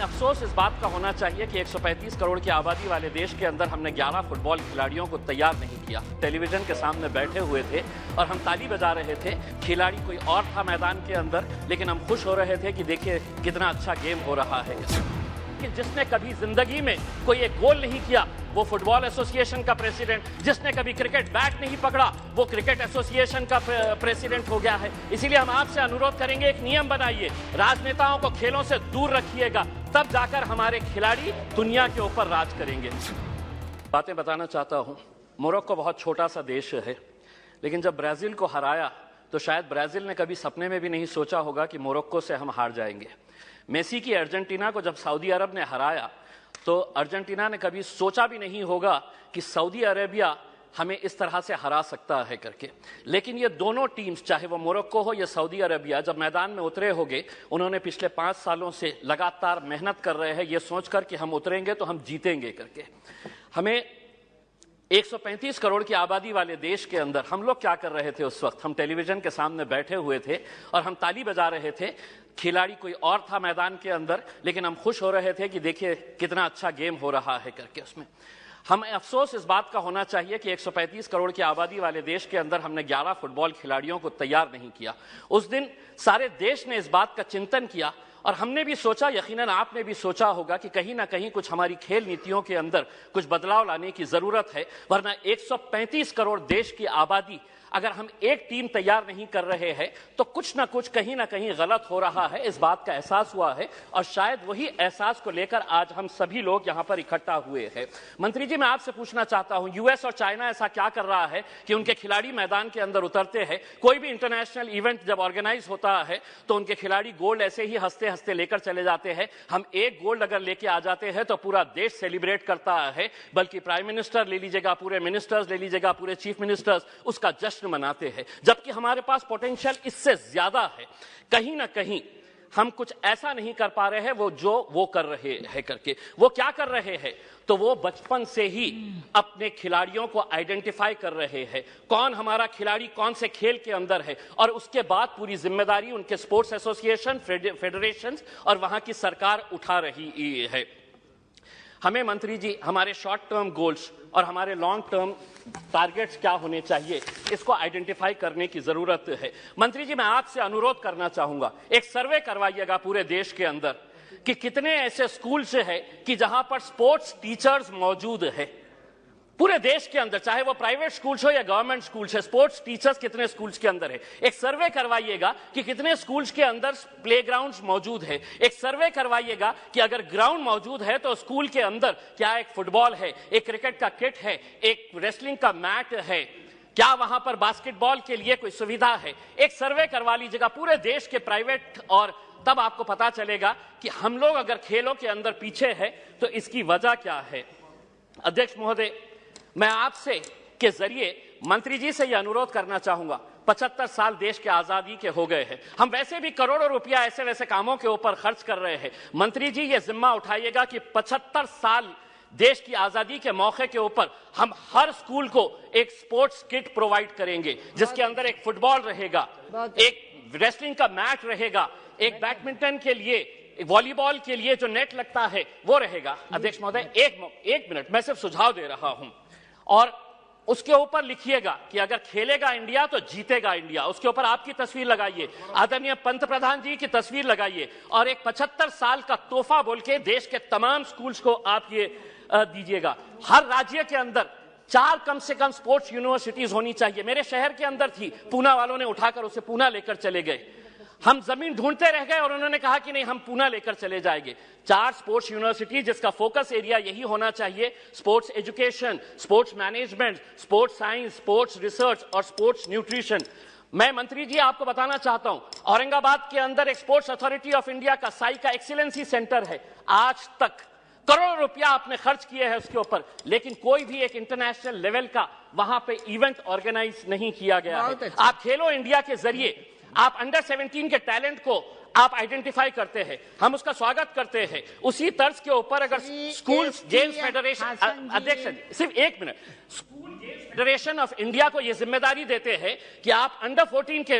अफसोस इस बात का होना चाहिए कि 135 करोड़ की आबादी वाले देश के अंदर हमने 11 फुटबॉल खिलाड़ियों को तैयार नहीं किया। टेलीविजन के सामने बैठे हुए थे और हम ताली बजा रहे थे। खिलाड़ी कोई और था मैदान के अंदर, लेकिन हम खुश हो रहे थे कि देखिए कितना अच्छा गेम हो रहा है। कि जिसने कभी जिंदगी में कोई एक गोल नहीं किया वो फुटबॉल एसोसिएशन का प्रेसिडेंट, जिसने कभी क्रिकेट बैट नहीं पकड़ा वो क्रिकेट एसोसिएशन का प्रेसिडेंट हो गया है। इसीलिए हम आपसे अनुरोध करेंगे, एक नियम बनाइए, राजनेताओं को खेलों से दूर रखिएगा, तब जाकर हमारे खिलाड़ी दुनिया के ऊपर राज करेंगे। बातें बताना चाहता हूं। मोरक्को बहुत छोटा सा देश है, लेकिन जब ब्राजील को हराया तो शायद ब्राजील ने कभी सपने में भी नहीं सोचा होगा कि मोरक्को से हम हार जाएंगे। मेसी की अर्जेंटीना को जब सऊदी अरब ने हराया तो अर्जेंटीना ने कभी सोचा भी नहीं होगा कि सऊदी अरेबिया हमें इस तरह से हरा सकता है करके। लेकिन ये दोनों टीम्स, चाहे वो मोरक्को हो या सऊदी अरेबिया, जब मैदान में उतरे होंगे, उन्होंने पिछले 5 सालों से लगातार मेहनत कर रहे हैं ये सोचकर कि हम उतरेंगे तो हम जीतेंगे करके। हमें 135 करोड़ की आबादी वाले देश के अंदर हम लोग क्या कर रहे थे उस वक्त? हम टेलीविजन के सामने बैठे हुए थे और हम ताली बजा रहे थे। खिलाड़ी कोई और था मैदान के अंदर, लेकिन हम खुश हो रहे थे कि देखिए कितना अच्छा गेम हो रहा है करके। उसमें हमें अफसोस इस बात का होना चाहिए कि 135 करोड़ की आबादी वाले देश के अंदर हमने 11 फुटबॉल खिलाड़ियों को तैयार नहीं किया। उस दिन सारे देश ने इस बात का चिंतन किया और हमने भी सोचा, यकीनन आपने भी सोचा होगा कि कहीं ना कहीं कुछ हमारी खेल नीतियों के अंदर कुछ बदलाव लाने की जरूरत है, वरना 135 करोड़ देश की आबादी अगर हम एक टीम तैयार नहीं कर रहे हैं तो कुछ ना कुछ कहीं ना कहीं गलत हो रहा है। इस बात का एहसास हुआ है और शायद वही एहसास को लेकर आज हम सभी लोग यहां पर इकट्ठा हुए हैं। मंत्री जी, मैं आपसे पूछना चाहता हूं, यूएस और चाइना ऐसा क्या कर रहा है कि उनके खिलाड़ी मैदान के अंदर उतरते हैं? कोई भी इंटरनेशनल इवेंट जब ऑर्गेनाइज होता है तो उनके खिलाड़ी गोल्ड ऐसे ही हंसते हंसते लेकर चले जाते हैं। हम एक गोल्ड अगर लेके आ जाते हैं तो पूरा देश सेलिब्रेट करता है, बल्कि प्राइम मिनिस्टर ले लीजिएगा, पूरे मिनिस्टर्स ले लीजिएगा, पूरे चीफ मिनिस्टर्स उसका जश्न मनाते हैं। जबकि हमारे पास पोटेंशियल इससे ज्यादा है। कहीं ना कहीं हम कुछ ऐसा नहीं कर पा रहे हैं वो कर रहे हैं करके। वो क्या कर रहे हैं? तो वो बचपन से ही अपने खिलाड़ियों को आइडेंटिफाई कर रहे हैं, कौन हमारा खिलाड़ी कौन से खेल के अंदर है, और उसके बाद पूरी जिम्मेदारी उनके स्पोर्ट्स एसोसिएशन, फेडरेशन और वहां की सरकार उठा रही है। हमें मंत्री जी हमारे शॉर्ट टर्म गोल्स और हमारे लॉन्ग टर्म टारगेट्स क्या होने चाहिए, इसको आइडेंटिफाई करने की जरूरत है। मंत्री जी, मैं आपसे अनुरोध करना चाहूंगा, एक सर्वे करवाइएगा पूरे देश के अंदर कि कितने ऐसे स्कूल्स हैं कि जहां पर स्पोर्ट्स टीचर्स मौजूद है। पूरे देश के अंदर, चाहे वो प्राइवेट स्कूल्स हो या गवर्नमेंट स्कूल्स है, स्पोर्ट्स टीचर्स कितने स्कूल्स के अंदर है। एक सर्वे करवाइएगा कि कितने स्कूल्स के अंदर प्लेग्राउंड्स मौजूद है। एक सर्वे करवाइएगा कि अगर ग्राउंड मौजूद है तो स्कूल के अंदर क्या एक फुटबॉल है, एक क्रिकेट का किट है, एक रेसलिंग का मैट है, क्या वहां पर बास्केटबॉल के लिए कोई सुविधा है। एक सर्वे करवा लीजिएगा पूरे देश के प्राइवेट, और तब आपको पता चलेगा कि हम लोग अगर खेलों के अंदर पीछे है तो इसकी वजह क्या है। अध्यक्ष महोदय, मैं आपसे के जरिए मंत्री जी से यह अनुरोध करना चाहूंगा, 75 साल देश के आजादी के हो गए हैं, हम वैसे भी करोड़ों रुपया ऐसे वैसे कामों के ऊपर खर्च कर रहे हैं। मंत्री जी ये जिम्मा उठाइएगा कि 75 साल देश की आजादी के मौके के ऊपर हम हर स्कूल को एक स्पोर्ट्स किट प्रोवाइड करेंगे, जिसके अंदर एक फुटबॉल रहेगा, एक रेसलिंग का मैट रहेगा, एक बैडमिंटन के लिए, वॉलीबॉल के लिए जो नेट लगता है वो रहेगा। अध्यक्ष महोदय, एक मिनट, मैं सिर्फ सुझाव दे रहा हूं, और उसके ऊपर लिखिएगा कि अगर खेलेगा इंडिया तो जीतेगा इंडिया। उसके ऊपर आपकी तस्वीर लगाइए, आदरणीय पंतप्रधान जी की तस्वीर लगाइए, और एक 75 साल का तोहफा बोल के देश के तमाम स्कूल्स को आप ये दीजिएगा। हर राज्य के अंदर 4 कम से कम स्पोर्ट्स यूनिवर्सिटीज होनी चाहिए। मेरे शहर के अंदर थी, पूना वालों ने उठाकर उसे पूना लेकर चले गए। हम जमीन ढूंढते रह गए और उन्होंने कहा कि नहीं, हम पूना लेकर चले जाएंगे। 4 स्पोर्ट्स यूनिवर्सिटी, जिसका फोकस एरिया यही होना चाहिए, sports education, sports management, sports science, sports research और स्पोर्ट्स न्यूट्रिशन। मैं मंत्री जी आपको बताना चाहता हूं, औरंगाबाद के अंदर एक स्पोर्ट्स अथॉरिटी ऑफ इंडिया का साई का एक्सीलेंसी सेंटर है। आज तक करोड़ों रुपया आपने खर्च किए हैं उसके ऊपर, लेकिन कोई भी एक इंटरनेशनल लेवल का वहां पे इवेंट ऑर्गेनाइज नहीं किया गया है। आप खेलो इंडिया के जरिए आप अंडर 17 के टैलेंट को आप आइडेंटिफाई करते हैं, हम उसका स्वागत करते हैं। उसी तर्ज के ऊपर अगर स्कूल गेम्स फेडरेशन, अध्यक्ष सिर्फ एक minute, school games federation of India को यह जिम्मेदारी देते हैं कि आप अंडर 14 के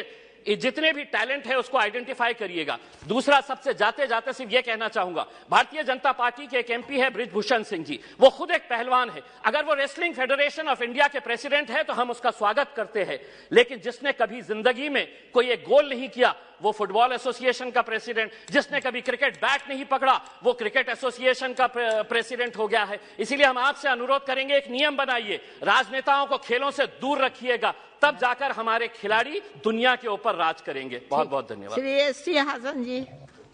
ये जितने भी टैलेंट है उसको आइडेंटिफाई करिएगा। दूसरा, सबसे जाते जाते सिर्फ ये कहना चाहूंगा, भारतीय जनता पार्टी के एक एमपी है बृजभूषण सिंह जी, वो खुद एक पहलवान है। अगर वो रेसलिंग फेडरेशन ऑफ इंडिया के प्रेसिडेंट है तो हम उसका स्वागत करते हैं, लेकिन जिसने कभी जिंदगी में कोई एक गोल नहीं किया वो फुटबॉल एसोसिएशन का प्रेसिडेंट, जिसने कभी क्रिकेट बैट नहीं पकड़ा वो क्रिकेट एसोसिएशन का प्रेसिडेंट हो गया है। इसीलिए हम आपसे अनुरोध करेंगे, एक नियम बनाइए, राजनेताओं को खेलों से दूर रखिएगा, तब जाकर हमारे खिलाड़ी दुनिया के ऊपर राज करेंगे। बहुत बहुत धन्यवाद। श्री एस सी हासन जी।